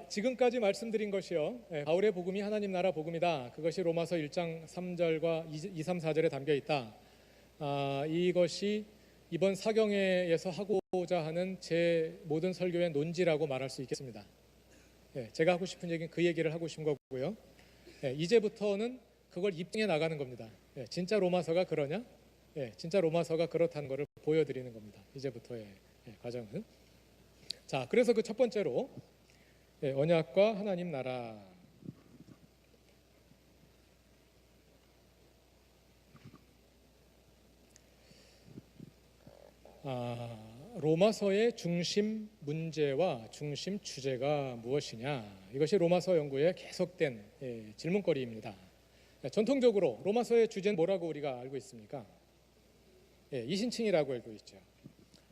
지금까지 말씀드린 것이요, 바울의 복음이 하나님 나라 복음이다. 그것이 로마서 1장 3절과 2, 3, 4절에 담겨 있다. 이것이 이번 사경회에서 하고자 하는 제 모든 설교의 논지라고 말할 수 있겠습니다. 제가 하고 싶은 얘기는 그 얘기를 하고 싶은 거고요. 이제부터는 그걸 입증해 나가는 겁니다. 진짜 로마서가 그러냐? 진짜 로마서가 그렇다는 것을 보여드리는 겁니다. 이제부터의 과정은. 자, 그래서 그 첫 번째로 언약과 하나님 나라. 로마서의 중심 문제와 중심 주제가 무엇이냐? 이것이 로마서 연구의 계속된 질문거리입니다. 전통적으로 로마서의 주제는 뭐라고 우리가 알고 있습니까? 이신칭이라고 알고 있죠.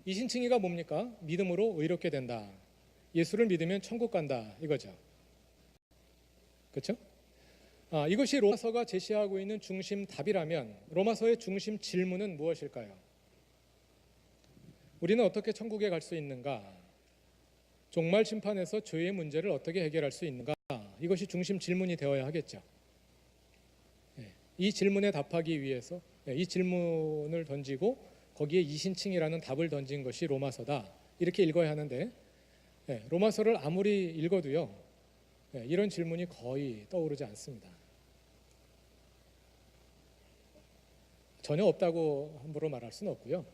이신칭이가 뭡니까? 믿음으로 의롭게 된다. 예수를 믿으면 천국 간다. 이거죠. 그렇죠? 이것이 로마서가 제시하고 있는 중심 답이라면 로마서의 중심 질문은 무엇일까요? 우리는 어떻게 천국에 갈 수 있는가? 종말 심판에서 죄의 문제를 어떻게 해결할 수 있는가? 이것이 중심 질문이 되어야 하겠죠. 이 질문에 답하기 위해서 이 질문을 던지고 거기에 이신칭이라는 답을 던진 것이 로마서다. 이렇게 읽어야 하는데 로마서를 아무리 읽어도요, 이런 질문이 거의 떠오르지 않습니다. 전혀 없다고 함부로 말할 수는 없고요.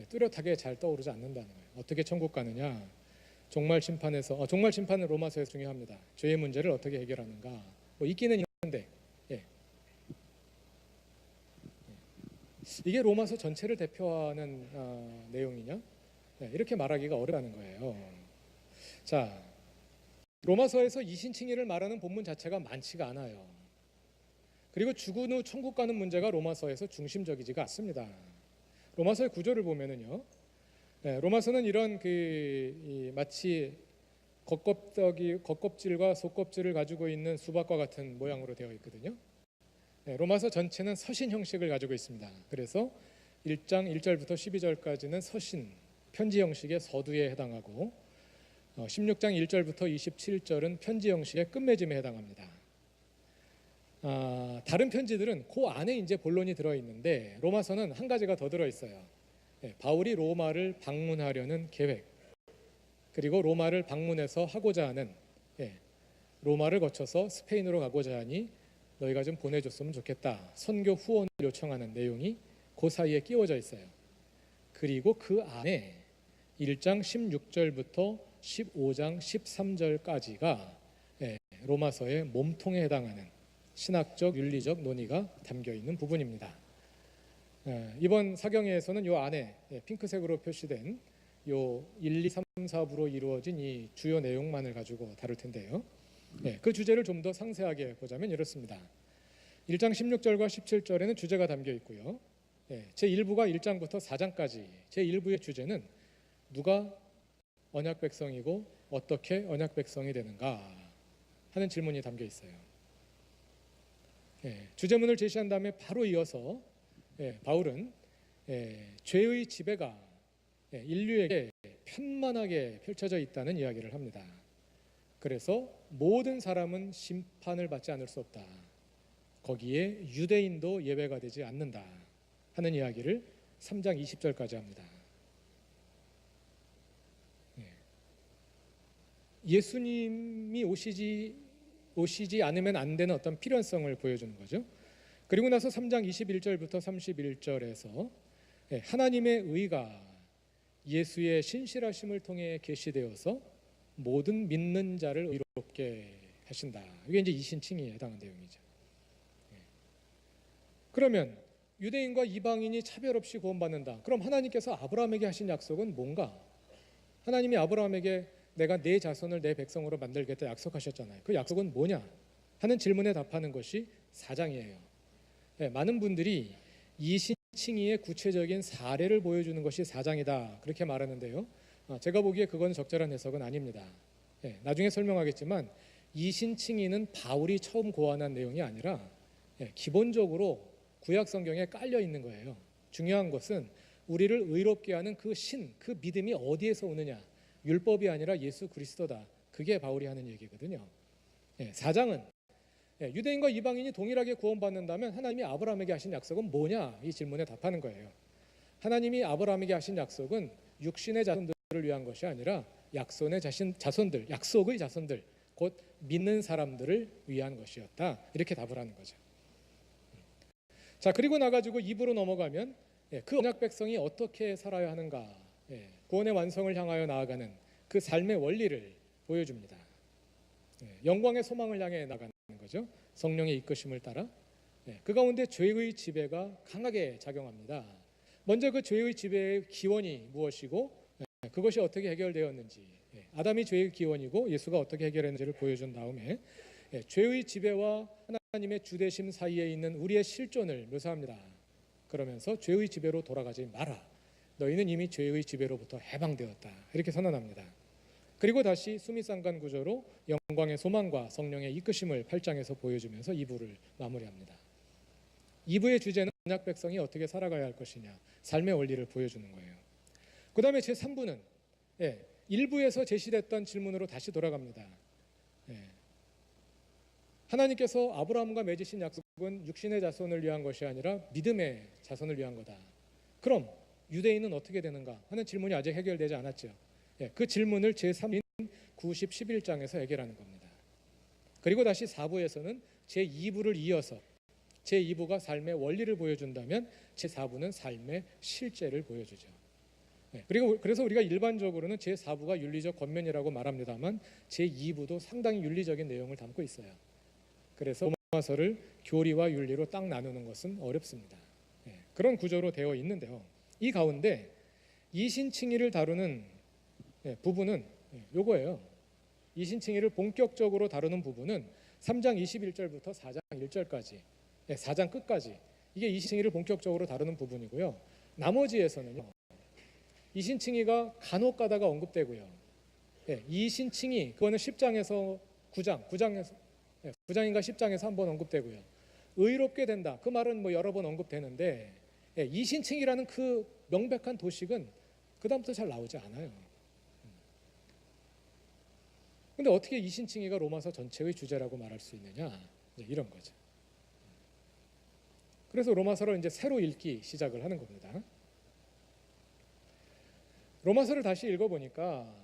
뚜렷하게 잘 떠오르지 않는다는 거예요. 어떻게 천국 가느냐? 종말 심판에서 종말 심판은 로마서에서 중요합니다. 죄의 문제를 어떻게 해결하는가? 있기는 있는데 이게 로마서 전체를 대표하는 내용이냐? 이렇게 말하기가 어렵다는 거예요. 자, 로마서에서 이신칭의를 말하는 본문 자체가 많지가 않아요. 그리고 죽은 후 천국 가는 문제가 로마서에서 중심적이지가 않습니다. 로마서의 구조를 보면은요, 로마서는 이런 마치 겉껍질과 속껍질을 가지고 있는 수박과 같은 모양으로 되어 있거든요. 로마서 전체는 서신 형식을 가지고 있습니다. 그래서 1장 1절부터 12절까지는 서신, 편지 형식의 서두에 해당하고 16장 1절부터 27절은 편지 형식의 끝맺음에 해당합니다. 다른 편지들은 그 안에 이제 본론이 들어있는데 로마서는 한 가지가 더 들어있어요. 바울이 로마를 방문하려는 계획, 그리고 로마를 방문해서 하고자 하는, 로마를 거쳐서 스페인으로 가고자 하니 너희가 좀 보내줬으면 좋겠다, 선교 후원을 요청하는 내용이 그 사이에 끼워져 있어요. 그리고 그 안에 1장 16절부터 15장 13절까지가 로마서의 몸통에 해당하는 신학적, 윤리적 논의가 담겨 있는 부분입니다. 이번 사경회에서는 이 안에 핑크색으로 표시된 요 1, 2, 3, 4부로 이루어진 이 주요 내용만을 가지고 다룰 텐데요. 그 주제를 좀 더 상세하게 보자면 이렇습니다. 1장 16절과 17절에는 주제가 담겨 있고요. 제1부가 1장부터 4장까지 제1부의 주제는 누가 언약 백성이고 어떻게 언약 백성이 되는가 하는 질문이 담겨 있어요. 주제문을 제시한 다음에 바로 이어서 바울은 죄의 지배가 인류에게 편만하게 펼쳐져 있다는 이야기를 합니다. 그래서 모든 사람은 심판을 받지 않을 수 없다. 거기에 유대인도 예외가 되지 않는다 하는 이야기를 3장 20절까지 합니다. 예수님이 오시지 않으면 안 되는 어떤 필연성을 보여주는 거죠. 그리고 나서 3장 21절부터 31절에서 하나님의 의가 예수의 신실하심을 통해 계시되어서 모든 믿는 자를 의롭게 하신다. 이게 이제 이신칭에 해당하는 내용이죠. 그러면 유대인과 이방인이 차별 없이 구원받는다. 그럼 하나님께서 아브라함에게 하신 약속은 뭔가? 하나님이 아브라함에게 내가 내 자손을 내 백성으로 만들겠다 약속하셨잖아요. 그 약속은 뭐냐 하는 질문에 답하는 것이 4장이에요. 많은 분들이 이신칭의의 구체적인 사례를 보여주는 것이 4장이다 그렇게 말하는데요. 제가 보기에 그건 적절한 해석은 아닙니다. 나중에 설명하겠지만 이신칭의는 바울이 처음 고안한 내용이 아니라 기본적으로 구약 성경에 깔려 있는 거예요. 중요한 것은 우리를 의롭게 하는 그 믿음이 어디에서 오느냐? 율법이 아니라 예수 그리스도다. 그게 바울이 하는 얘기거든요. 4장은 유대인과 이방인이 동일하게 구원받는다면 하나님이 아브라함에게 하신 약속은 뭐냐? 이 질문에 답하는 거예요. 하나님이 아브라함에게 하신 약속은 육신의 자손들을 위한 것이 아니라 약속의 자손들, 곧 믿는 사람들을 위한 것이었다. 이렇게 답을 하는 거죠. 자, 그리고 나가지고 2부로 넘어가면 그 언약 백성이 어떻게 살아야 하는가, 구원의 완성을 향하여 나아가는 그 삶의 원리를 보여줍니다. 영광의 소망을 향해 나가는 거죠. 성령의 이끄심을 따라. 그 가운데 죄의 지배가 강하게 작용합니다. 먼저 그 죄의 지배의 기원이 무엇이고 그것이 어떻게 해결되었는지, 아담이 죄의 기원이고 예수가 어떻게 해결했는지를 보여준 다음에 죄의 지배와 하나님의 주대심 사이에 있는 우리의 실존을 묘사합니다. 그러면서 죄의 지배로 돌아가지 마라. 너희는 이미 죄의 지배로부터 해방되었다. 이렇게 선언합니다. 그리고 다시 수미상관 구조로 영광의 소망과 성령의 이끄심을 8장에서 보여주면서 2부를 마무리합니다. 2부의 주제는 언약 백성이 어떻게 살아가야 할 것이냐, 삶의 원리를 보여주는 거예요. 그 다음에 제3부는 1부에서 제시됐던 질문으로 다시 돌아갑니다. 하나님께서 아브라함과 맺으신 약속은 육신의 자손을 위한 것이 아니라 믿음의 자손을 위한 거다. 그럼 유대인은 어떻게 되는가 하는 질문이 아직 해결되지 않았죠. 그 질문을 제3인 90, 11장에서 해결하는 겁니다. 그리고 다시 4부에서는 제2부를 이어서 제2부가 삶의 원리를 보여준다면 제4부는 삶의 실제를 보여주죠. 그래서 우리가 일반적으로는 제4부가 윤리적 권면이라고 말합니다만 제2부도 상당히 윤리적인 내용을 담고 있어요. 그래서 로마서를 교리와 윤리로 딱 나누는 것은 어렵습니다. 그런 구조로 되어 있는데요. 이 가운데 이신칭의를 다루는 부분은 요거예요. 이신칭의를 본격적으로 다루는 부분은 3장 21절부터 4장 1절까지, 4장 끝까지 이게 이신칭의를 본격적으로 다루는 부분이고요. 나머지에서는요, 이신칭의가 간혹 가다가 언급되고요. 이신칭의 그거는 10장에서 9장인가 10장에서 한번 언급되고요. 의롭게 된다. 그 말은 뭐 여러 번 언급되는데 이신칭이라는 그 명백한 도식은 그다음부터 잘 나오지 않아요. 근데 어떻게 이신칭의가 로마서 전체의 주제라고 말할 수 있느냐? 이런 거죠. 그래서 로마서를 이제 새로 읽기 시작을 하는 겁니다. 로마서를 다시 읽어보니까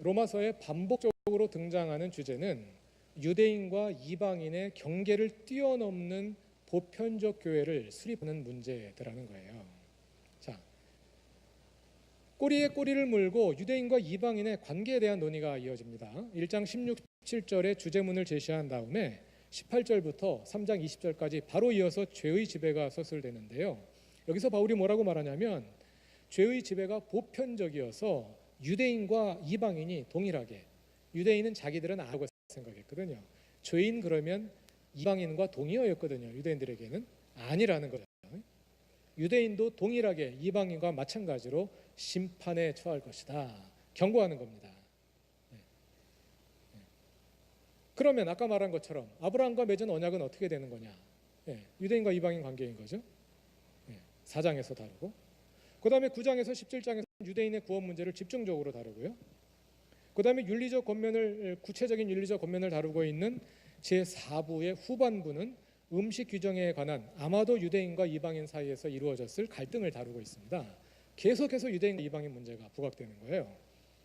로마서에 반복적으로 등장하는 주제는 유대인과 이방인의 경계를 뛰어넘는 보편적 교회를 수립하는 문제더라는 거예요. 자, 꼬리에 꼬리를 물고 유대인과 이방인의 관계에 대한 논의가 이어집니다. 1장 16, 17절에 주제문을 제시한 다음에 18절부터 3장 20절까지 바로 이어서 죄의 지배가 서술되는데요. 여기서 바울이 뭐라고 말하냐면 죄의 지배가 보편적이어서 유대인과 이방인이 동일하게, 유대인은 자기들은 아라고 생각했거든요. 죄인 그러면 이방인과 동의어였거든요. 유대인들에게는 아니라는 거죠. 유대인도 동일하게 이방인과 마찬가지로 심판에 처할 것이다. 경고하는 겁니다. 그러면 아까 말한 것처럼 아브라함과 맺은 언약은 어떻게 되는 거냐? 유대인과 이방인 관계인 거죠. 4장에서 다루고, 그 다음에 9장에서 17장에서 유대인의 구원 문제를 집중적으로 다루고요. 그 다음에 구체적인 윤리적 권면을 다루고 있는 제4부의 후반부는 음식 규정에 관한 아마도 유대인과 이방인 사이에서 이루어졌을 갈등을 다루고 있습니다. 계속해서 유대인과 이방인 문제가 부각되는 거예요.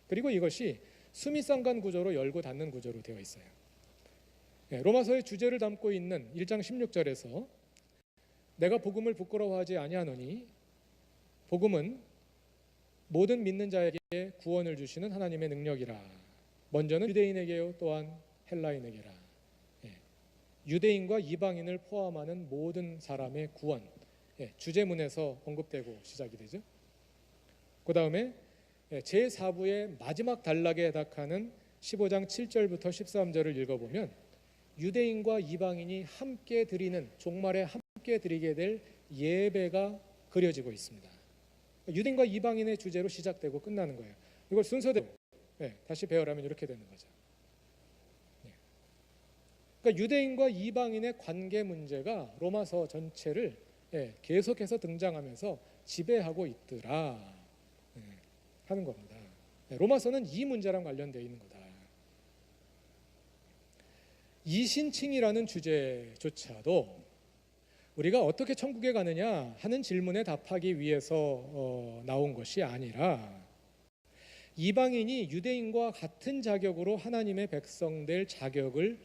그리고 이것이 수미상관 구조로 열고 닫는 구조로 되어 있어요. 로마서의 주제를 담고 있는 1장 16절에서 내가 복음을 부끄러워하지 아니하노니 복음은 모든 믿는 자에게 구원을 주시는 하나님의 능력이라. 먼저는 유대인에게요, 또한 헬라인에게라. 유대인과 이방인을 포함하는 모든 사람의 구원, 주제문에서 언급되고 시작이 되죠. 그 다음에 제4부의 마지막 단락에 해당하는 15장 7절부터 13절을 읽어보면 유대인과 이방인이 함께 드리는, 종말에 함께 드리게 될 예배가 그려지고 있습니다. 유대인과 이방인의 주제로 시작되고 끝나는 거예요. 이걸 순서대로 다시 배열하면 이렇게 되는 거죠. 그러니까 유대인과 이방인의 관계 문제가 로마서 전체를 계속해서 등장하면서 지배하고 있더라 하는 겁니다. 로마서는 이 문제랑 관련되어 있는 거다. 이신칭이라는 주제조차도 우리가 어떻게 천국에 가느냐 하는 질문에 답하기 위해서 나온 것이 아니라 이방인이 유대인과 같은 자격으로 하나님의 백성 될 자격을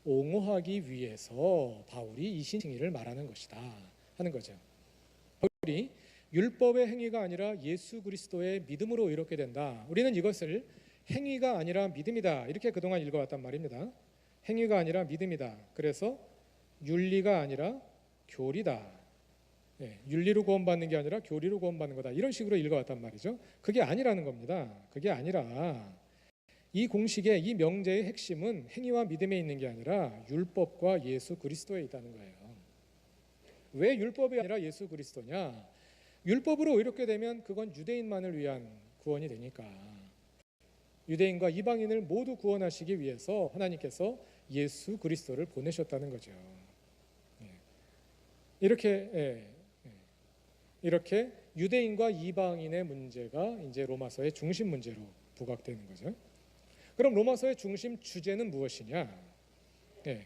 옹호하기 위해서 바울이 이신칭의를 말하는 것이다 하는 거죠. 바울이 율법의 행위가 아니라 예수 그리스도의 믿음으로 의롭게 된다. 우리는 이것을 행위가 아니라 믿음이다 이렇게 그동안 읽어왔단 말입니다. 행위가 아니라 믿음이다. 그래서 윤리가 아니라 교리다. 윤리로 구원받는 게 아니라 교리로 구원받는 거다. 이런 식으로 읽어왔단 말이죠. 그게 아니라는 겁니다. 그게 아니라 이 공식의 이 명제의 핵심은 행위와 믿음에 있는 게 아니라 율법과 예수 그리스도에 있다는 거예요. 왜 율법이 아니라 예수 그리스도냐? 율법으로 의롭게 되면 그건 유대인만을 위한 구원이 되니까 유대인과 이방인을 모두 구원하시기 위해서 하나님께서 예수 그리스도를 보내셨다는 거죠. 이렇게 유대인과 이방인의 문제가 이제 로마서의 중심 문제로 부각되는 거죠. 그럼 로마서의 중심 주제는 무엇이냐?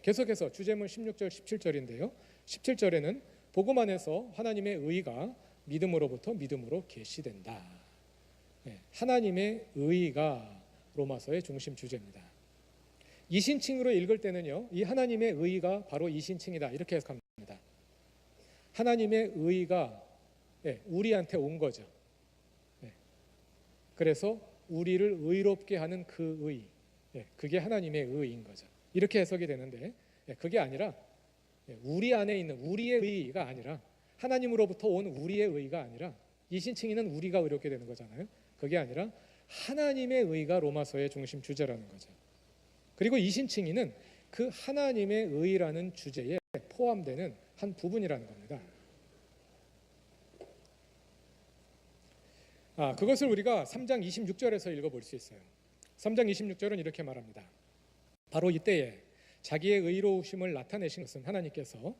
계속해서 주제문 16절, 17절인데요. 17절에는 복음 안에서 하나님의 의가 믿음으로부터 믿음으로 계시된다. 하나님의 의가 로마서의 중심 주제입니다. 이신칭으로 읽을 때는요, 이 하나님의 의가 바로 이신칭이다 이렇게 해석합니다. 하나님의 의가 우리한테 온 거죠. 그래서 우리를 의롭게 하는 그 의, 그게 하나님의 의인 거죠. 이렇게 해석이 되는데 그게 아니라 우리 안에 있는 우리의 의가 아니라 하나님으로부터 온 우리의 의가 아니라 이신칭의는 우리가 의롭게 되는 거잖아요. 그게 아니라 하나님의 의가 로마서의 중심 주제라는 거죠. 그리고 이신칭의는 그 하나님의 의라는 주제에 포함되는 한 부분이라는 겁니다. 그것을 우리가 3장 26절에서 읽어볼 수 있어요. 3장 26절은 이렇게 말합니다. 바로 이때에 자기의 의로우심을 나타내신 것은 하나님께서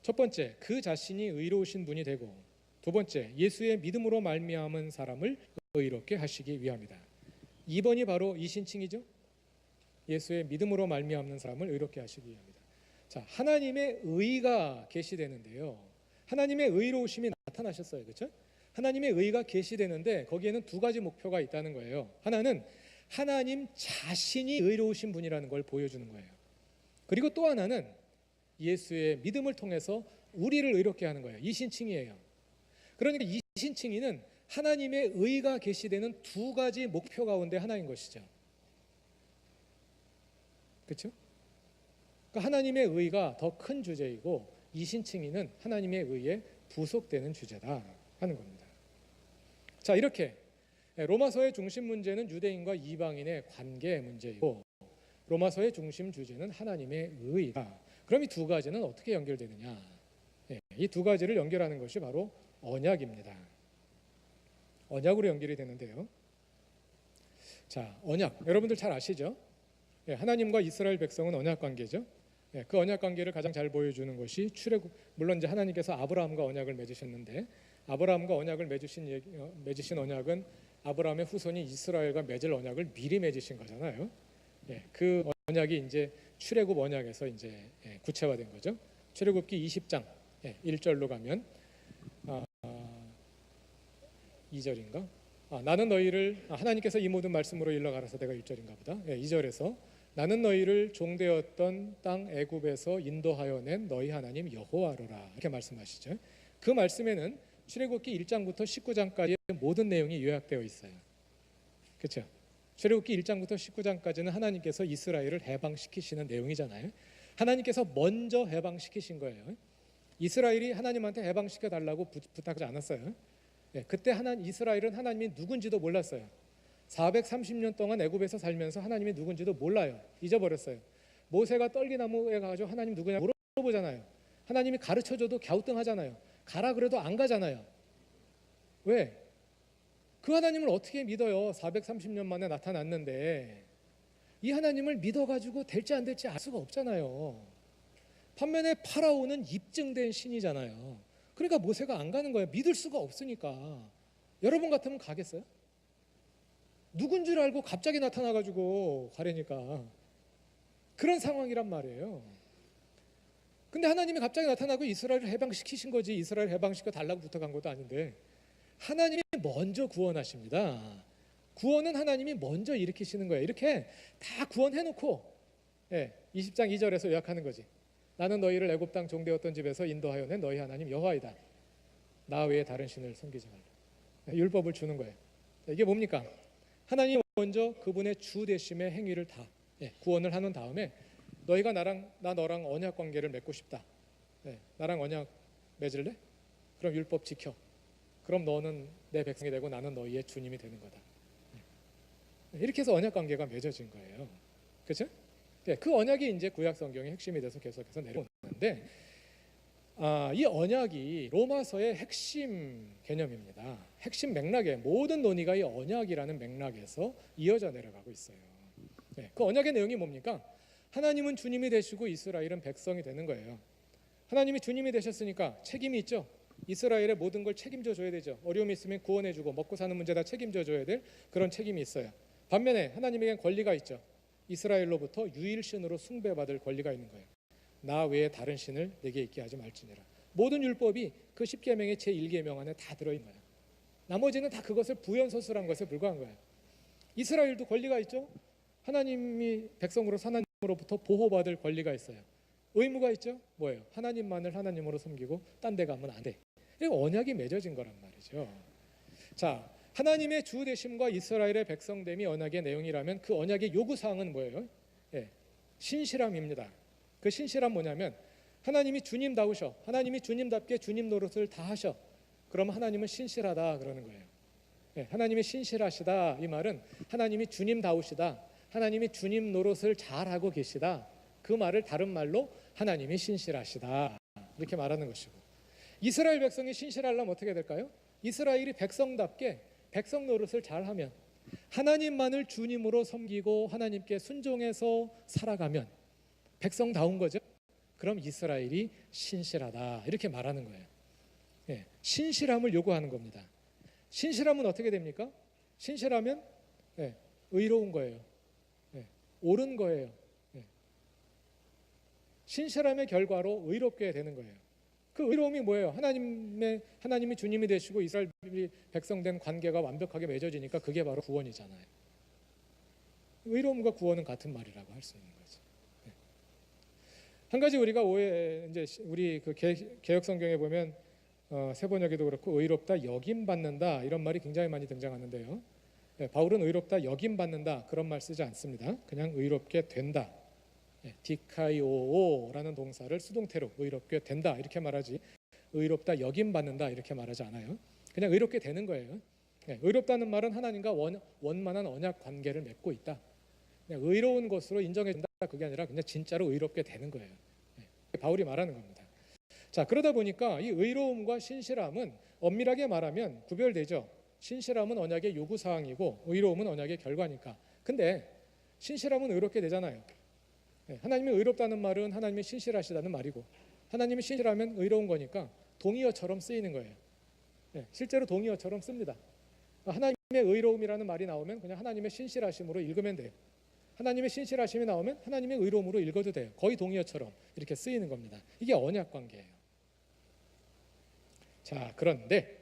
첫 번째 그 자신이 의로우신 분이 되고 두 번째 예수의 믿음으로 말미암은 사람을 의롭게 하시기 위함이다. 2번이 바로 이신칭이죠. 예수의 믿음으로 말미암는 사람을 의롭게 하시기 위함이다. 자, 하나님의 의가 계시되는데요. 하나님의 의로우심이 나타나셨어요. 그렇죠? 하나님의 의가 계시되는데 거기에는 두 가지 목표가 있다는 거예요. 하나는 하나님 자신이 의로우신 분이라는 걸 보여주는 거예요. 그리고 또 하나는 예수의 믿음을 통해서 우리를 의롭게 하는 거예요. 이신칭이에요. 그러니까 이신칭이는 하나님의 의가 계시되는 두 가지 목표 가운데 하나인 것이죠. 그렇죠? 그러니까 하나님의 의가 더 큰 주제이고 이신칭의는 하나님의 의에 부속되는 주제다 하는 겁니다. 자, 이렇게 로마서의 중심 문제는 유대인과 이방인의 관계 문제이고 로마서의 중심 주제는 하나님의 의다. 그럼 이 두 가지는 어떻게 연결되느냐? 이 두 가지를 연결하는 것이 바로 언약입니다. 언약으로 연결이 되는데요. 자, 언약 여러분들 잘 아시죠? 하나님과 이스라엘 백성은 언약 관계죠. 그 언약 관계를 가장 잘 보여주는 것이 출애굽. 물론 이제 하나님께서 아브라함과 언약을 맺으셨는데 아브라함과 언약을 맺으신 언약은 아브라함의 후손이 이스라엘과 맺을 언약을 미리 맺으신 거잖아요. 그 언약이 이제 출애굽 언약에서 이제 구체화된 거죠. 출애굽기 20장 1절로 가면 2절인가? 나는 너희를 하나님께서 이 모든 말씀으로 일러 가라사대가 1절인가 보다. 2절에서 나는 너희를 종되었던 땅 애굽에서 인도하여 낸 너희 하나님 여호와로라 이렇게 말씀하시죠. 그 말씀에는 출애굽기 1장부터 19장까지의 모든 내용이 요약되어 있어요. 그렇죠? 출애굽기 1장부터 19장까지는 하나님께서 이스라엘을 해방시키시는 내용이잖아요. 하나님께서 먼저 해방시키신 거예요. 이스라엘이 하나님한테 해방시켜 달라고 부탁하지 않았어요. 그때 이스라엘은 하나님이 누군지도 몰랐어요. 430년 동안 애굽에서 살면서 하나님이 누군지도 몰라요. 잊어버렸어요. 모세가 떨기나무에 가가지고 하나님 누구냐고 물어보잖아요. 하나님이 가르쳐줘도 갸우뚱하잖아요. 가라 그래도 안 가잖아요. 왜? 그 하나님을 어떻게 믿어요? 430년 만에 나타났는데 이 하나님을 믿어가지고 될지 안 될지 알 수가 없잖아요. 반면에 파라오는 입증된 신이잖아요. 그러니까 모세가 안 가는 거예요. 믿을 수가 없으니까. 여러분 같으면 가겠어요? 누군 줄 알고 갑자기 나타나가지고 가려니까 그런 상황이란 말이에요. 근데 하나님이 갑자기 나타나고 이스라엘을 해방시키신 거지, 이스라엘 해방시켜 달라고 부탁한 것도 아닌데 하나님이 먼저 구원하십니다. 구원은 하나님이 먼저 일으키시는 거예요. 이렇게 다 구원해놓고 20장 2절에서 요약하는 거지. 나는 너희를 애굽 땅 종되었던 집에서 인도하여 낸 너희 하나님 여호와이다. 나 외에 다른 신을 섬기지 말라. 율법을 주는 거예요. 이게 뭡니까? 하나님 먼저 그분의 주 되심의 행위를 다 구원을 하는 다음에 너희가 나 너랑 언약 관계를 맺고 싶다. 나랑 언약 맺을래? 그럼 율법 지켜. 그럼 너는 내 백성이 되고 나는 너희의 주님이 되는 거다. 이렇게 해서 언약 관계가 맺어진 거예요. 그렇죠? 그 언약이 이제 구약 성경의 핵심이 돼서 계속해서 내려오는데 이 언약이 로마서의 핵심 개념입니다. 핵심 맥락에 모든 논의가 이 언약이라는 맥락에서 이어져 내려가고 있어요. 그 언약의 내용이 뭡니까? 하나님은 주님이 되시고 이스라엘은 백성이 되는 거예요. 하나님이 주님이 되셨으니까 책임이 있죠. 이스라엘의 모든 걸 책임져 줘야 되죠. 어려움이 있으면 구원해 주고 먹고 사는 문제 다 책임져 줘야 될 그런 책임이 있어요. 반면에 하나님에겐 권리가 있죠. 이스라엘로부터 유일신으로 숭배받을 권리가 있는 거예요. 나 외에 다른 신을 내게 있게 하지 말지니라. 모든 율법이 그 10계명의 제1계명 안에 다 들어있는 거예요. 나머지는 다 그것을 부연소설한 것에 불과한 거예요. 이스라엘도 권리가 있죠. 하나님이 백성으로 하나님으로부터 보호받을 권리가 있어요. 의무가 있죠. 뭐예요? 하나님만을 하나님으로 섬기고 딴 데 가면 안 돼. 이거 언약이 맺어진 거란 말이죠. 자, 하나님의 주 되심과 이스라엘의 백성됨이 언약의 내용이라면 그 언약의 요구사항은 뭐예요? 신실함입니다. 그 신실함 뭐냐면 하나님이 주님다우셔. 하나님이 주님답게 주님 노릇을 다 하셔. 그러면 하나님은 신실하다 그러는 거예요. 하나님이 신실하시다 이 말은 하나님이 주님다우시다. 하나님이 주님 노릇을 잘하고 계시다. 그 말을 다른 말로 하나님이 신실하시다 이렇게 말하는 것이고, 이스라엘 백성이 신실하려면 어떻게 될까요? 이스라엘이 백성답게 백성 노릇을 잘하면, 하나님만을 주님으로 섬기고 하나님께 순종해서 살아가면 백성다운 거죠. 그럼 이스라엘이 신실하다 이렇게 말하는 거예요. 신실함을 요구하는 겁니다. 신실함은 어떻게 됩니까? 신실하면 의로운 거예요. 옳은 거예요. 신실함의 결과로 의롭게 되는 거예요. 그 의로움이 뭐예요? 하나님이 주님이 되시고 이스라엘이 백성된 관계가 완벽하게 맺어지니까 그게 바로 구원이잖아요. 의로움과 구원은 같은 말이라고 할 수 있는 거죠. 한 가지 우리가 이제 우리 그 개역 성경에 보면 세번역에도 그렇고 의롭다 여김 받는다 이런 말이 굉장히 많이 등장하는데요. 바울은 의롭다 여김 받는다 그런 말 쓰지 않습니다. 그냥 의롭게 된다. 디카이오라는 동사를 수동태로 의롭게 된다 이렇게 말하지 의롭다 여김 받는다 이렇게 말하지 않아요. 그냥 의롭게 되는 거예요. 의롭다는 말은 하나님과 원만한 언약 관계를 맺고 있다. 그냥 의로운 것으로 인정해 준다 그게 아니라 그냥 진짜로 의롭게 되는 거예요. 바울이 말하는 겁니다. 자, 그러다 보니까 이 의로움과 신실함은 엄밀하게 말하면 구별되죠. 신실함은 언약의 요구사항이고 의로움은 언약의 결과니까. 근데 신실함은 의롭게 되잖아요. 하나님이 의롭다는 말은 하나님이 신실하시다는 말이고, 하나님이 신실하면 의로운 거니까 동의어처럼 쓰이는 거예요. 실제로 동의어처럼 씁니다. 하나님의 의로움이라는 말이 나오면 그냥 하나님의 신실하심으로 읽으면 돼요. 하나님의 신실하심이 나오면 하나님의 의로움으로 읽어도 돼요. 거의 동의어처럼 이렇게 쓰이는 겁니다. 이게 언약 관계예요. 자, 그런데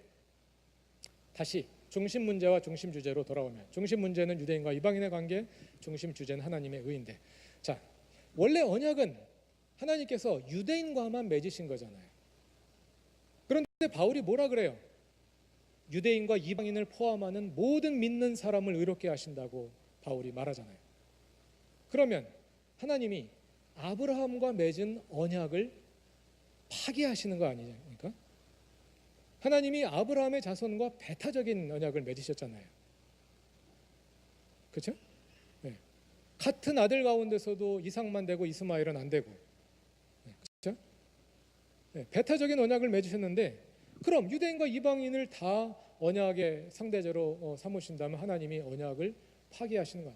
다시 중심 문제와 중심 주제로 돌아오면, 중심 문제는 유대인과 이방인의 관계, 중심 주제는 하나님의 의인데, 자, 원래 언약은 하나님께서 유대인과만 맺으신 거잖아요. 그런데 바울이 뭐라 그래요? 유대인과 이방인을 포함하는 모든 믿는 사람을 의롭게 하신다고 바울이 말하잖아요. 그러면 하나님이 아브라함과 맺은 언약을 파기하시는 거 아니십니까? 하나님이 아브라함의 자손과 배타적인 언약을 맺으셨잖아요. 그렇죠? 같은 아들 가운데서도 이삭만 되고 이스마엘은 안 되고, 그렇죠? 배타적인 언약을 맺으셨는데, 그럼 유대인과 이방인을 다 언약의 상대제로 삼으신다면 하나님이 언약을 파기하시는 거야.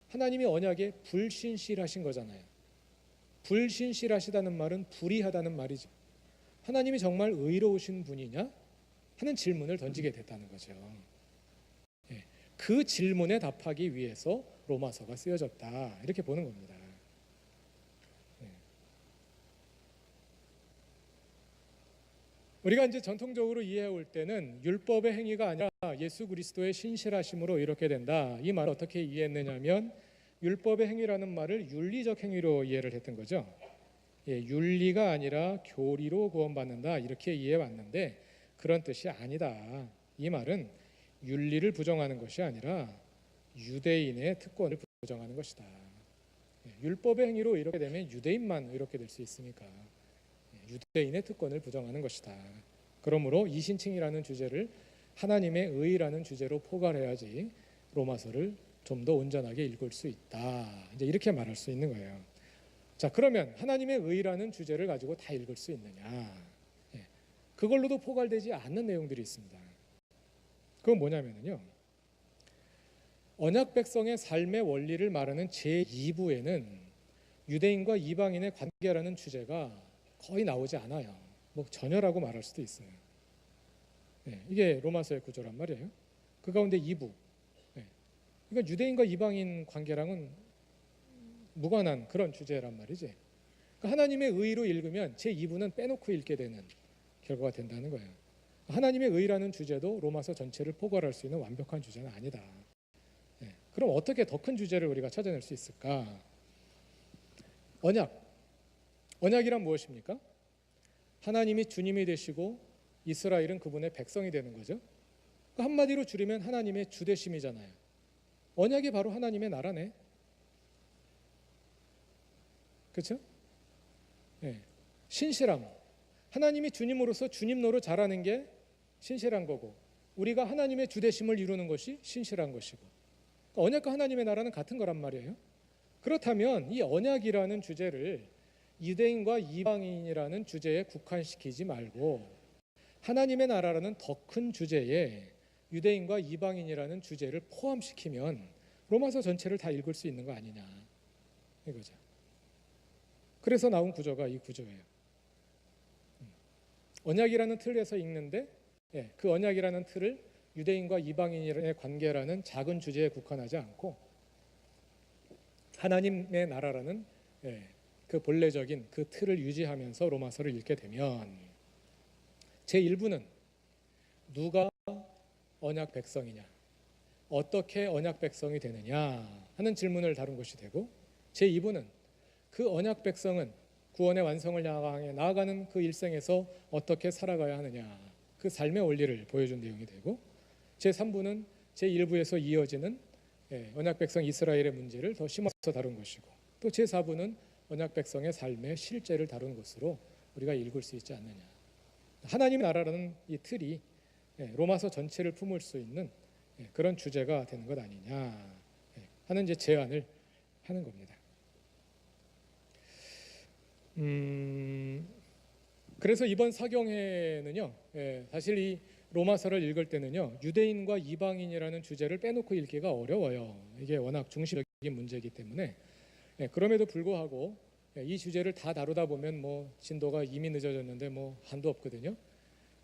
하나님이 언약에 불신실하신 거잖아요. 불신실하시다는 말은 불의하다는 말이죠. 하나님이 정말 의로우신 분이냐 하는 질문을 던지게 됐다는 거죠. 그 질문에 답하기 위해서 로마서가 쓰여졌다 이렇게 보는 겁니다. 우리가 이제 전통적으로 이해해 올 때는 율법의 행위가 아니라 예수 그리스도의 신실하심으로 이렇게 된다. 이 말을 어떻게 이해했느냐면 율법의 행위라는 말을 윤리적 행위로 이해를 했던 거죠. 윤리가 아니라 교리로 구원받는다 이렇게 이해해 왔는데 그런 뜻이 아니다. 이 말은 윤리를 부정하는 것이 아니라 유대인의 특권을 부정하는 것이다. 율법의 행위로 이렇게 되면 유대인만 이렇게 될 수 있으니까 유대인의 특권을 부정하는 것이다. 그러므로 이신칭이라는 주제를 하나님의 의라는 주제로 포괄해야지 로마서를 좀 더 온전하게 읽을 수 있다. 이제 이렇게 말할 수 있는 거예요. 자, 그러면 하나님의 의라는 주제를 가지고 다 읽을 수 있느냐? 그걸로도 포괄되지 않는 내용들이 있습니다. 그건 뭐냐면요. 언약 백성의 삶의 원리를 말하는 제2부에는 유대인과 이방인의 관계라는 주제가 거의 나오지 않아요. 뭐 전혀라고 말할 수도 있어요. 이게 로마서의 구조란 말이에요. 그 가운데 2부. 그러니까 유대인과 이방인 관계랑은 무관한 그런 주제란 말이지. 그러니까 하나님의 의로 읽으면 제2부는 빼놓고 읽게 되는 결과가 된다는 거예요. 하나님의 의라는 주제도 로마서 전체를 포괄할 수 있는 완벽한 주제는 아니다. 그럼 어떻게 더 큰 주제를 우리가 찾아낼 수 있을까? 언약이란 무엇입니까? 하나님이 주님이 되시고 이스라엘은 그분의 백성이 되는 거죠. 그러니까 한마디로 줄이면 하나님의 주되심이잖아요. 언약이 바로 하나님의 나라네. 그렇죠? 신실함. 하나님이 주님으로서 주님 노릇 잘하는 게 신실한 거고 우리가 하나님의 주되심을 이루는 것이 신실한 것이고 그러니까 언약과 하나님의 나라는 같은 거란 말이에요. 그렇다면 이 언약이라는 주제를 유대인과 이방인이라는 주제에 국한시키지 말고 하나님의 나라라는 더 큰 주제에 유대인과 이방인이라는 주제를 포함시키면 로마서 전체를 다 읽을 수 있는 거 아니냐 이거죠. 그래서 나온 구조가 이 구조예요. 언약이라는 틀에서 읽는데 그 언약이라는 틀을 유대인과 이방인의 관계라는 작은 주제에 국한하지 않고 하나님의 나라라는 그 본래적인 그 틀을 유지하면서 로마서를 읽게 되면 제1부는 누가 언약 백성이냐, 어떻게 언약 백성이 되느냐 하는 질문을 다룬 것이 되고 제2부는 그 언약 백성은 구원의 완성을 향해 나아가는 그 일생에서 어떻게 살아가야 하느냐 그 삶의 원리를 보여준 내용이 되고 제3부는 제1부에서 이어지는 언약 백성 이스라엘의 문제를 더 심어서 다룬 것이고 또 제4부는 언약 백성의 삶의 실제를 다룬 것으로 우리가 읽을 수 있지 않느냐. 하나님의 나라라는 이 틀이 로마서 전체를 품을 수 있는 그런 주제가 되는 것 아니냐 하는 이제 제안을 하는 겁니다. 그래서 이번 사경회는요, 사실 이 로마서를 읽을 때는요, 유대인과 이방인이라는 주제를 빼놓고 읽기가 어려워요. 이게 워낙 중심적인 문제이기 때문에. 그럼에도 불구하고 이 주제를 다 다루다 보면 뭐 진도가 이미 늦어졌는데 뭐 한도 없거든요.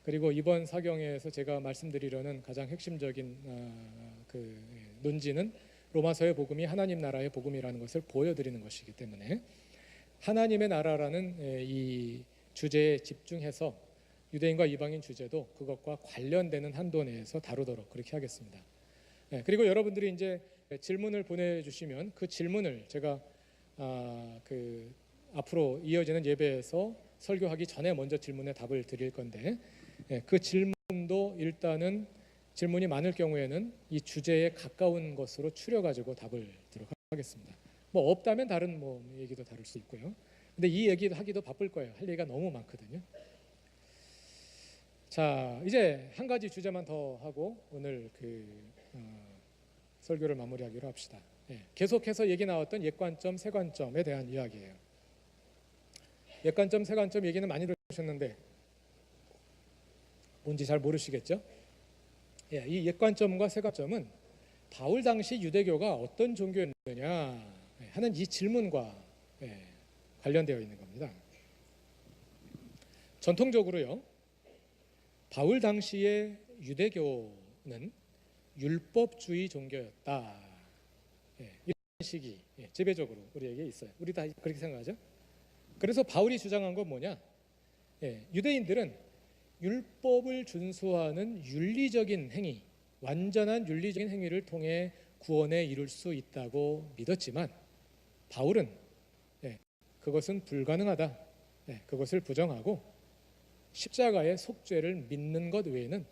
그리고 이번 사경회에서 제가 말씀드리려는 가장 핵심적인 그 논지는 로마서의 복음이 하나님 나라의 복음이라는 것을 보여드리는 것이기 때문에 하나님의 나라라는 이 주제에 집중해서 유대인과 이방인 주제도 그것과 관련되는 한도 내에서 다루도록 그렇게 하겠습니다. 그리고 여러분들이 이제 질문을 보내주시면 그 질문을 제가 그 앞으로 이어지는 예배에서 설교하기 전에 먼저 질문에 답을 드릴 건데 그 질문도 일단은 질문이 많을 경우에는 이 주제에 가까운 것으로 추려가지고 답을 드리도록 하겠습니다. 뭐 없다면 다른 뭐 얘기도 다룰 수 있고요. 근데 이 얘기도 하기도 바쁠 거예요. 할 얘기가 너무 많거든요. 자, 이제 한 가지 주제만 더 하고 오늘 그 설교를 마무리하기로 합시다. 계속해서 얘기 나왔던 옛관점, 새관점에 대한 이야기예요. 옛관점, 새관점 얘기는 많이 들으셨는데 뭔지 잘 모르시겠죠? 이 옛관점과 새관점은 바울 당시 유대교가 어떤 종교였느냐 하는 이 질문과 관련되어 있는 겁니다. 전통적으로요, 바울 당시의 유대교는 율법주의 종교였다. 이런 식이 지배적으로 우리에게 있어요. 우리 다 그렇게 생각하죠? 그래서 바울이 주장한 건 뭐냐? 유대인들은 율법을 준수하는 윤리적인 행위, 완전한 윤리적인 행위를 통해 구원에 이룰 수 있다고 믿었지만 바울은 그것은 불가능하다. 그것을 부정하고 십자가의 속죄를 믿는 것 외에는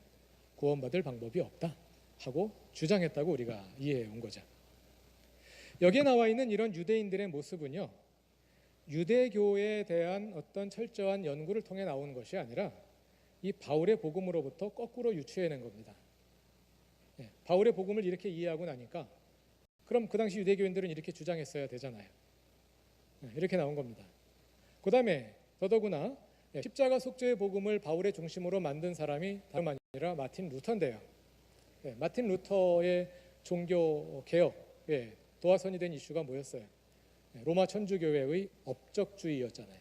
구원받을 방법이 없다 하고 주장했다고 우리가 이해해 온 거죠. 여기에 나와 있는 이런 유대인들의 모습은요, 유대교에 대한 어떤 철저한 연구를 통해 나오는 것이 아니라 이 바울의 복음으로부터 거꾸로 유추해낸 겁니다. 바울의 복음을 이렇게 이해하고 나니까 그럼 그 당시 유대교인들은 이렇게 주장했어야 되잖아요. 이렇게 나온 겁니다. 그 다음에 더더구나 십자가 속죄의 복음을 바울의 중심으로 만든 사람이 다름 아니라 마틴 루터인데요. 마틴 루터의 종교 개혁에 도화선이 된 이슈가 뭐였어요? 로마 천주교회의 업적주의였잖아요.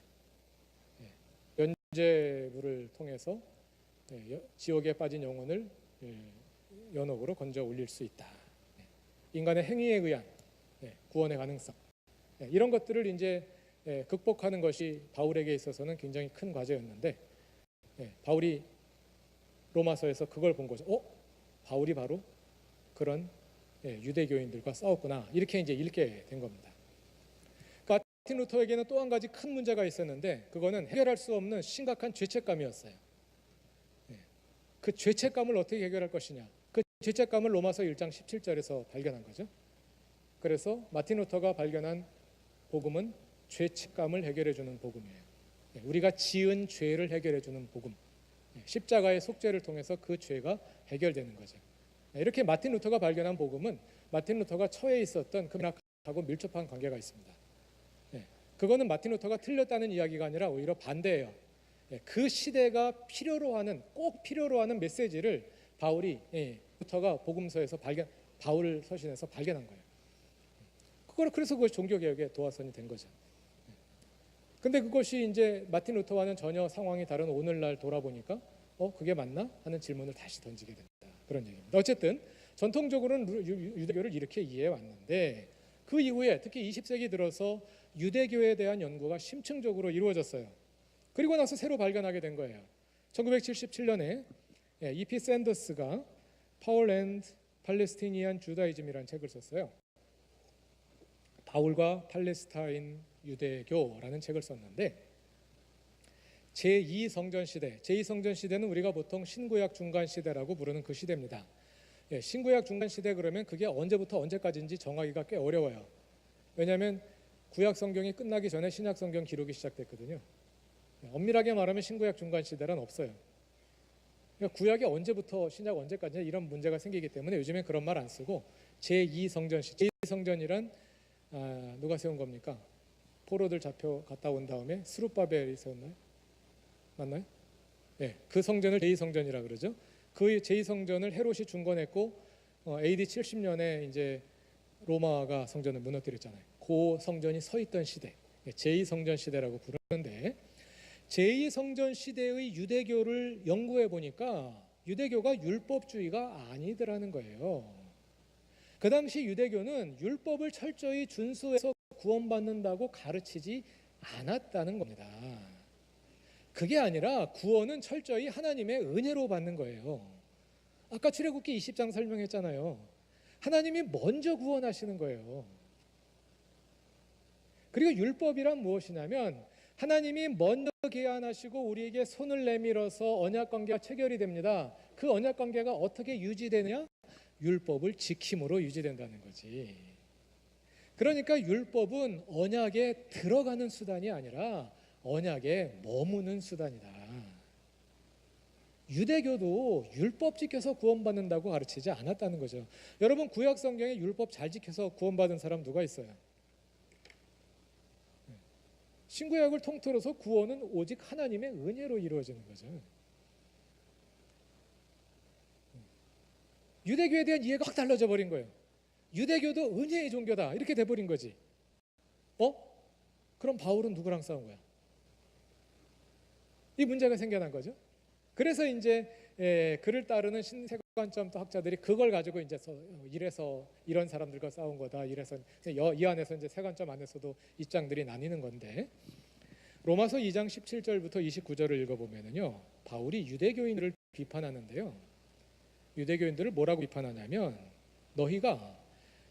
연제물을 통해서 지옥에 빠진 영혼을 연옥으로 건져 올릴 수 있다. 인간의 행위에 의한 구원의 가능성, 이런 것들을 이제 극복하는 것이 바울에게 있어서는 굉장히 큰 과제였는데 바울이 로마서에서 그걸 본 거죠. 바울이 바로 그런 유대교인들과 싸웠구나, 이렇게 이제 읽게 된 겁니다. 그러니까 마틴 루터에게는 또 한 가지 큰 문제가 있었는데 그거는 해결할 수 없는 심각한 죄책감이었어요. 그 죄책감을 어떻게 해결할 것이냐, 그 죄책감을 로마서 1장 17절에서 발견한 거죠. 그래서 마틴 루터가 발견한 복음은 죄책감을 해결해 주는 복음이에요. 우리가 지은 죄를 해결해 주는 복음, 십자가의 속죄를 통해서 그 죄가 해결되는 거죠. 이렇게 마틴 루터가 발견한 복음은 마틴 루터가 처해 있었던 그 문학하고 밀접한 관계가 있습니다. 그거는 마틴 루터가 틀렸다는 이야기가 아니라 오히려 반대예요. 그 시대가 꼭 필요로 하는 메시지를 바울이 루터가 복음서에서 바울 서신에서 발견한 거예요. 그래서 그것이 종교개혁의 도화선이 된 거죠. 근데 그것이 이제 마틴 루터와는 전혀 상황이 다른 오늘날 돌아보니까 그게 맞나 하는 질문을 다시 던지게 된다, 그런 얘기입니다. 어쨌든 전통적으로는 유대교를 이렇게 이해해 왔는데 그 이후에 특히 20세기 들어서 유대교에 대한 연구가 심층적으로 이루어졌어요. 그리고 나서 새로 발견하게 된 거예요. 1977년에 E.P. 샌더스가 파울 앤드 팔레스티니안 주다이즘이라는 책을 썼어요. 바울과 팔레스타인 유대교라는 책을 썼는데 제2성전 시대, 제2성전 시대는 우리가 보통 신구약 중간 시대라고 부르는 그 시대입니다. 신구약 중간 시대 그러면 그게 언제부터 언제까지인지 정하기가 꽤 어려워요. 왜냐하면 구약 성경이 끝나기 전에 신약 성경 기록이 시작됐거든요. 엄밀하게 말하면 신구약 중간 시대란 없어요. 그러니까 구약이 언제부터 신약 언제까지 이런 문제가 생기기 때문에 요즘엔 그런 말 안 쓰고 제2성전 시대, 제2성전이란 누가 세운 겁니까? 포로들 잡혀 갔다 온 다음에 스룹바벨이 세웠나요? 맞나요? 그 성전을 제2성전이라 그러죠. 그 제2성전을 헤롯이 중건했고 AD 70년에 이제 로마가 성전을 무너뜨렸잖아요. 그 성전이 서 있던 시대, 제2성전 시대라고 부르는데 제2성전 시대의 유대교를 연구해 보니까 유대교가 율법주의가 아니더라는 거예요. 그 당시 유대교는 율법을 철저히 준수해서 구원받는다고 가르치지 않았다는 겁니다. 그게 아니라 구원은 철저히 하나님의 은혜로 받는 거예요. 아까 출애굽기 20장 설명했잖아요. 하나님이 먼저 구원하시는 거예요. 그리고 율법이란 무엇이냐면 하나님이 먼저 계한하시고 우리에게 손을 내밀어서 언약관계가 체결이 됩니다. 그 언약관계가 어떻게 유지되느냐? 율법을 지킴으로 유지된다는 거지. 그러니까 율법은 언약에 들어가는 수단이 아니라 언약에 머무는 수단이다. 유대교도 율법 지켜서 구원받는다고 가르치지 않았다는 거죠. 여러분 구약 성경에 율법 잘 지켜서 구원받은 사람 누가 있어요? 신구약을 통틀어서 구원은 오직 하나님의 은혜로 이루어지는 거죠. 유대교에 대한 이해가 확 달라져 버린 거예요. 유대교도 은혜의 종교다 이렇게 돼버린 거지. 그럼 바울은 누구랑 싸운 거야? 이 문제가 생겨난 거죠. 그래서 이제 그를 따르는 신세관점 학자들이 그걸 가지고 이제 이래서 이런 사람들과 싸운 거다. 이래서 이 안에서 이제 세관점 안에서도 입장들이 나뉘는 건데 로마서 2장 17절부터 29절을 읽어보면은요 바울이 유대교인들을 비판하는데요. 유대교인들을 뭐라고 비판하냐면 너희가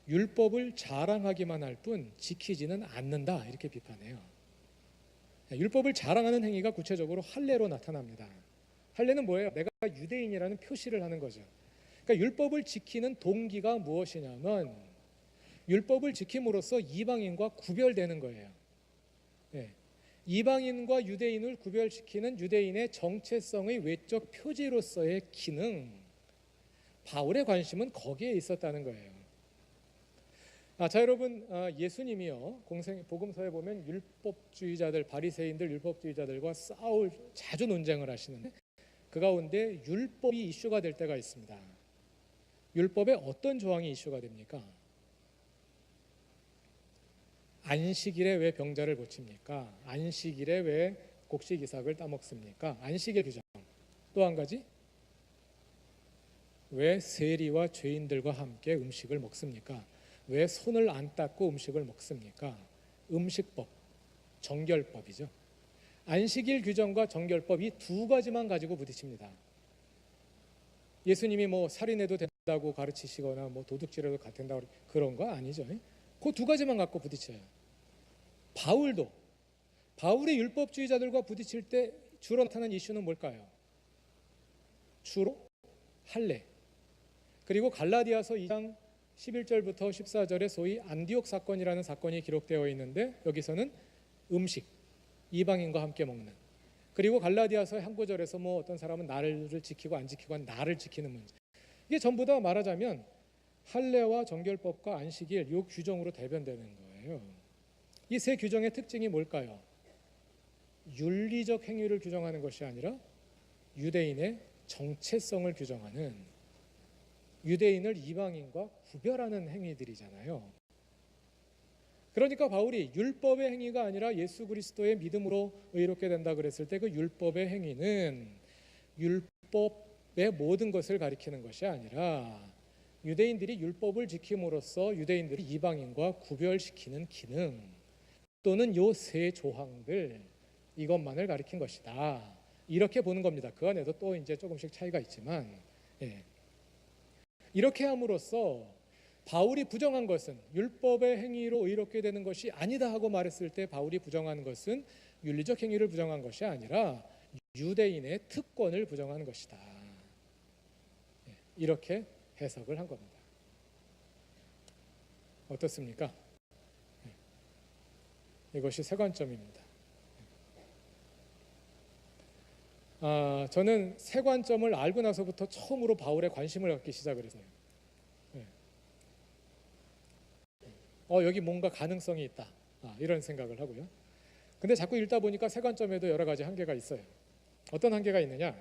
율법을 자랑하기만 할 뿐 지키지는 않는다 이렇게 비판해요. 율법을 자랑하는 행위가 구체적으로 할례로 나타납니다. 할례는 뭐예요? 내가 유대인이라는 표시를 하는 거죠. 그러니까 율법을 지키는 동기가 무엇이냐면 율법을 지킴으로써 이방인과 구별되는 거예요. 예. 이방인과 유대인을 구별시키는 유대인의 정체성의 외적 표지로서의 기능, 바울의 관심은 거기에 있었다는 거예요. 자 여러분, 예수님이요 복음서에 보면 율법주의자들, 바리새인들, 율법주의자들과 자주 논쟁을 하시는데 그 가운데 율법이 이슈가 될 때가 있습니다. 율법의 어떤 조항이 이슈가 됩니까? 안식일에 왜 병자를 고칩니까? 안식일에 왜 곡식 이삭을 따먹습니까? 안식일 규정. 또 한 가지, 왜 세리와 죄인들과 함께 음식을 먹습니까? 왜 손을 안 닦고 음식을 먹습니까? 음식법, 정결법이죠. 안식일 규정과 정결법 이 두 가지만 가지고 부딪힙니다. 예수님이 뭐 살인해도 된다고 가르치시거나 뭐 도둑질해도 된다고 그런 거 아니죠. 그 두 가지만 갖고 부딪혀요. 바울이 율법주의자들과 부딪힐 때 주로 나타나는 이슈는 뭘까요? 주로 할례, 그리고 갈라디아서 2장 11절부터 14절에 소위 안디옥 사건이라는 사건이 기록되어 있는데 여기서는 음식, 이방인과 함께 먹는, 그리고 갈라디아서의 한 구절에서 뭐 어떤 사람은 나를 지키고 안 지키고 나를 지키는 문제, 이게 전부 다 말하자면 할례와 정결법과 안식일 이 규정으로 대변되는 거예요. 이 세 규정의 특징이 뭘까요? 윤리적 행위를 규정하는 것이 아니라 유대인의 정체성을 규정하는, 유대인을 이방인과 구별하는 행위들이잖아요. 그러니까 바울이 율법의 행위가 아니라 예수 그리스도의 믿음으로 의롭게 된다 그랬을 때 그 율법의 행위는 율법의 모든 것을 가리키는 것이 아니라 유대인들이 율법을 지킴으로써 유대인들이 이방인과 구별시키는 기능 또는 요 세 조항들, 이것만을 가리킨 것이다. 이렇게 보는 겁니다. 그 안에도 또 이제 조금씩 차이가 있지만, 이렇게 함으로써 바울이 부정한 것은 율법의 행위로 의롭게 되는 것이 아니다 하고 말했을 때 바울이 부정한 것은 윤리적 행위를 부정한 것이 아니라 유대인의 특권을 부정하는 것이다. 이렇게 해석을 한 겁니다. 어떻습니까? 이것이 세 관점입니다. 저는 세 관점을 알고 나서부터 처음으로 바울에 관심을 갖기 시작을 했어요. 여기 뭔가 가능성이 있다, 이런 생각을 하고요. 근데 자꾸 읽다 보니까 세 관점에도 여러 가지 한계가 있어요. 어떤 한계가 있느냐?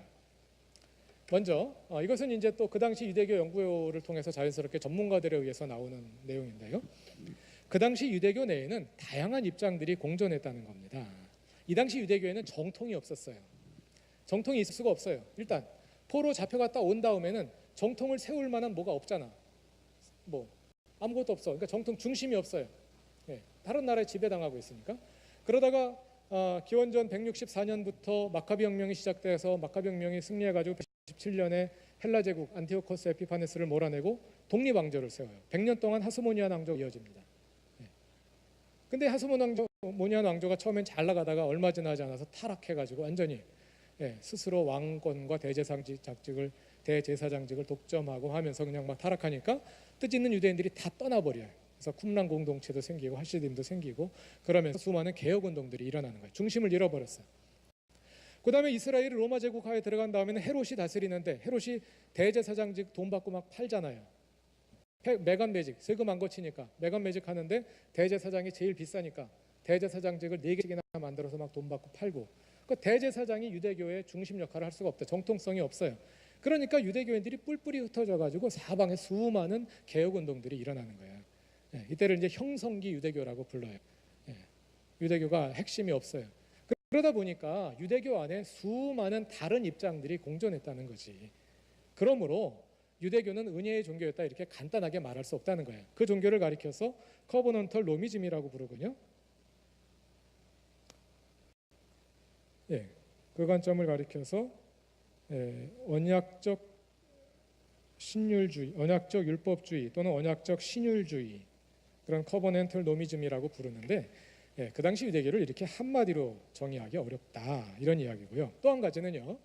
먼저 이것은 이제 또 그 당시 유대교 연구를 통해서 자연스럽게 전문가들에 의해서 나오는 내용인데요. 그 당시 유대교 내에는 다양한 입장들이 공존했다는 겁니다. 이 당시 유대교에는 정통이 없었어요. 정통이 있을 수가 없어요. 일단 포로 잡혀갔다 온 다음에는 정통을 세울 만한 뭐가 없잖아. 뭐 아무것도 없어. 그러니까 정통 중심이 없어요. 다른 나라에 지배당하고 있으니까. 그러다가 기원전 164년부터 마카비 혁명이 시작돼서 마카비 혁명이 승리해가지고 117년에 헬라 제국 안티오코스 에피파네스를 몰아내고 독립왕조를 세워요. 100년 동안 하스모니안 왕조가 이어집니다. 근데 하스모니안 왕조가 처음엔 잘 나가다가 얼마 지나지 않아서 타락해가지고 완전히 스스로 왕권과 대제사장직을 독점하고 하면서 그냥 막 타락하니까 뜻있는 유대인들이 다 떠나버려요. 그래서 쿰란 공동체도 생기고 하시딤도 생기고 그러면서 수많은 개혁운동들이 일어나는 거예요. 중심을 잃어버렸어요. 그 다음에 이스라엘이 로마 제국 하에 들어간 다음에는 헤롯이 다스리는데 헤롯이 대제사장직 돈 받고 막 팔잖아요. 매간 매직, 세금 안 거치니까 매간 매직 하는데 대제사장이 제일 비싸니까 대제사장직을 4개씩이나 만들어서 막 돈 받고 팔고, 그 대제사장이 유대교의 중심 역할을 할 수가 없다. 정통성이 없어요. 그러니까 유대교인들이 뿔뿔이 흩어져 가지고 사방에 수많은 개혁운동들이 일어나는 거예요. 이때를 이제 형성기 유대교라고 불러요. 유대교가 핵심이 없어요. 그러다 보니까 유대교 안에 수많은 다른 입장들이 공존했다는 거지. 그러므로 유대교는 은혜의 종교였다 이렇게 간단하게 말할 수 없다는 거예요. 그 종교를 가리켜서 커버넌털 로미즘이라고 부르거든요. 그 관점을 가리켜서 언약적 신율주의, 언약적 율법주의 또는 언약적 신율주의, 그런 커버넨털 노미즘이라고 부르는데, 그 당시 유대교를 이렇게 한마디로 정의하기 어렵다, 이런 이야기고요. 또 한 가지는요,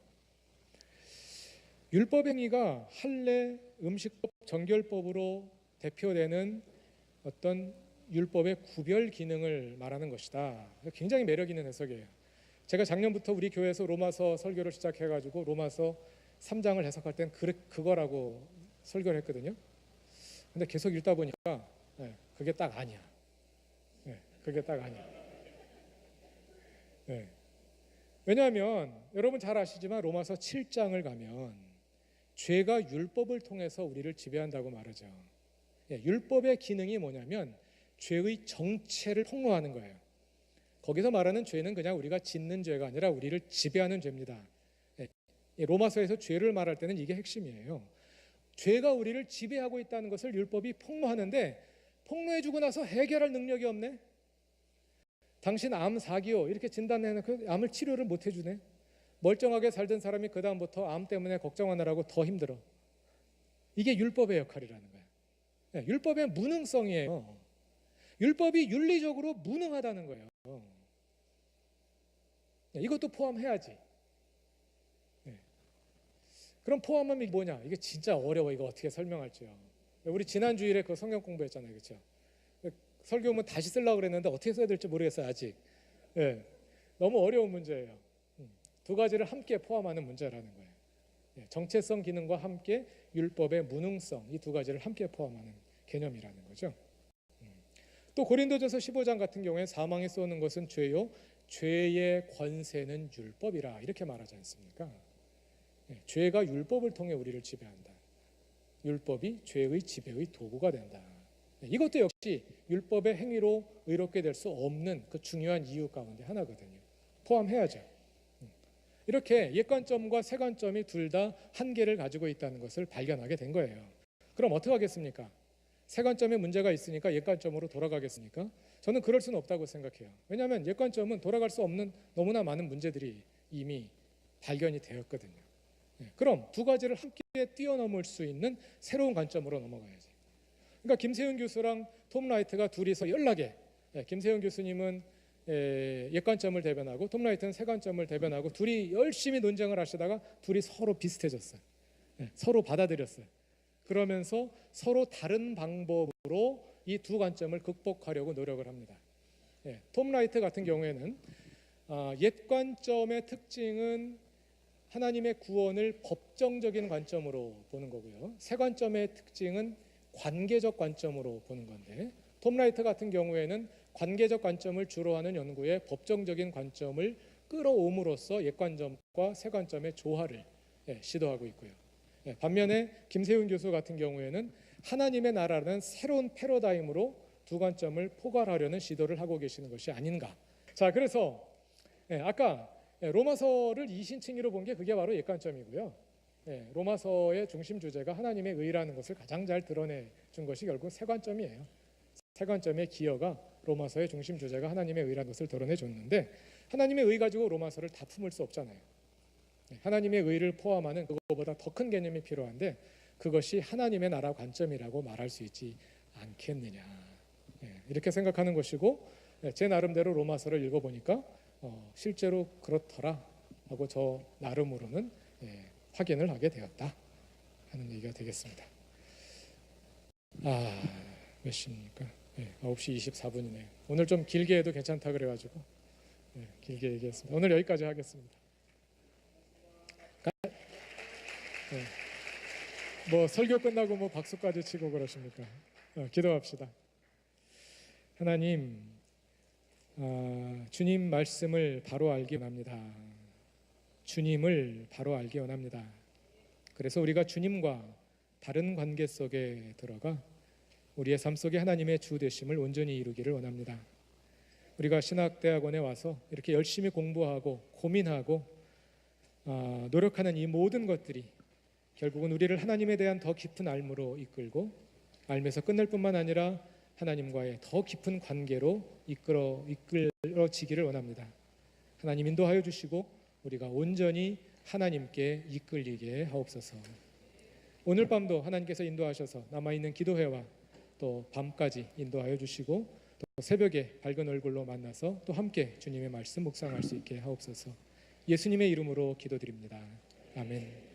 율법 행위가 할례, 음식법, 정결법으로 대표되는 어떤 율법의 구별 기능을 말하는 것이다. 굉장히 매력 있는 해석이에요. 제가 작년부터 우리 교회에서 로마서 설교를 시작해가지고 로마서 3장을 해석할 땐 그거라고 설교를 했거든요. 근데 계속 읽다 보니까 그게 딱 아니야. 그게 딱 아니야. 왜냐하면 여러분 잘 아시지만 로마서 7장을 가면 죄가 율법을 통해서 우리를 지배한다고 말하죠. 율법의 기능이 뭐냐면 죄의 정체를 폭로하는 거예요. 거기서 말하는 죄는 그냥 우리가 짓는 죄가 아니라 우리를 지배하는 죄입니다. 로마서에서 죄를 말할 때는 이게 핵심이에요. 죄가 우리를 지배하고 있다는 것을 율법이 폭로하는데, 폭로해주고 나서 해결할 능력이 없네. 당신 암 사기요 이렇게 진단해놓고 암을 치료를 못 해주네. 멀쩡하게 살던 사람이 그 다음부터 암 때문에 걱정하느라고 더 힘들어. 이게 율법의 역할이라는 거예요. 율법의 무능성이에요. 율법이 윤리적으로 무능하다는 거예요. 이것도 포함해야지. 그럼 포함하면 이게 뭐냐? 이게 진짜 어려워. 이거 어떻게 설명할지요. 우리 지난 주일에 그 성경 공부했잖아요, 그렇죠? 설교문 다시 쓰려고 그랬는데 어떻게 써야 될지 모르겠어요, 아직. 너무 어려운 문제예요. 두 가지를 함께 포함하는 문제라는 거예요. 정체성 기능과 함께 율법의 무능성, 이 두 가지를 함께 포함하는 개념이라는 거죠. 또 고린도전서 15장 같은 경우에 사망에 쏘는 것은 죄요, 죄의 권세는 율법이라, 이렇게 말하지 않습니까? 죄가 율법을 통해 우리를 지배한다. 율법이 죄의 지배의 도구가 된다. 이것도 역시 율법의 행위로 의롭게 될 수 없는 그 중요한 이유 가운데 하나거든요. 포함해야죠. 이렇게 옛관점과 새관점이 둘 다 한계를 가지고 있다는 것을 발견하게 된 거예요. 그럼 어떻게 하겠습니까? 새관점에 문제가 있으니까 옛관점으로 돌아가겠습니까? 저는 그럴 수는 없다고 생각해요. 왜냐하면 옛관점은 돌아갈 수 없는 너무나 많은 문제들이 이미 발견이 되었거든요. 그럼 두 가지를 함께 뛰어넘을 수 있는 새로운 관점으로 넘어가야지. 그러니까 김세윤 교수랑 톰 라이트가 둘이서 연락해. 김세윤 교수님은 옛관점을 대변하고 톰 라이트는 새관점을 대변하고 둘이 열심히 논쟁을 하시다가 둘이 서로 비슷해졌어요. 서로 받아들였어요. 그러면서 서로 다른 방법으로 이 두 관점을 극복하려고 노력을 합니다. 톰 라이트 같은 경우에는 옛관점의 특징은 하나님의 구원을 법정적인 관점으로 보는 거고요. 새관점의 특징은 관계적 관점으로 보는 건데, 톰 라이트 같은 경우에는 관계적 관점을 주로 하는 연구에 법정적인 관점을 끌어옴으로써 옛관점과 새관점의 조화를 시도하고 있고요. 반면에 김세윤 교수 같은 경우에는 하나님의 나라는 새로운 패러다임으로 두 관점을 포괄하려는 시도를 하고 계시는 것이 아닌가. 자, 그래서 아까 로마서를 이신칭의로 본 게 그게 바로 옛관점이고요. 로마서의 중심 주제가 하나님의 의라는 것을 가장 잘 드러내준 것이 결국 새관점이에요. 새관점의 기여가 로마서의 중심 주제가 하나님의 의라는 것을 드러내줬는데, 하나님의 의 가지고 로마서를 다 품을 수 없잖아요. 하나님의 의를 포함하는 그거보다 더 큰 개념이 필요한데, 그것이 하나님의 나라 관점이라고 말할 수 있지 않겠느냐, 이렇게 생각하는 것이고, 제 나름대로 로마서를 읽어보니까 실제로 그렇더라 하고 저 나름으로는 확인을 하게 되었다 하는 얘기가 되겠습니다. 몇 시입니까? 9시 24분이네요. 오늘 좀 길게 해도 괜찮다 그래가지고 길게 얘기했습니다. 오늘 여기까지 하겠습니다. 뭐 설교 끝나고 뭐 박수까지 치고 그러십니까? 기도합시다. 하나님, 주님 말씀을 바로 알기 원합니다. 주님을 바로 알기 원합니다. 그래서 우리가 주님과 바른 관계 속에 들어가 우리의 삶 속에 하나님의 주 되심을 온전히 이루기를 원합니다. 우리가 신학대학원에 와서 이렇게 열심히 공부하고 고민하고 노력하는 이 모든 것들이 결국은 우리를 하나님에 대한 더 깊은 알므로 이끌고, 알면서 끝낼 뿐만 아니라 하나님과의 더 깊은 관계로 이끌어지기를 원합니다. 하나님 인도하여 주시고 우리가 온전히 하나님께 이끌리게 하옵소서. 오늘 밤도 하나님께서 인도하셔서 남아있는 기도회와 또 밤까지 인도하여 주시고 또 새벽에 밝은 얼굴로 만나서 또 함께 주님의 말씀 묵상할 수 있게 하옵소서. 예수님의 이름으로 기도드립니다. 아멘.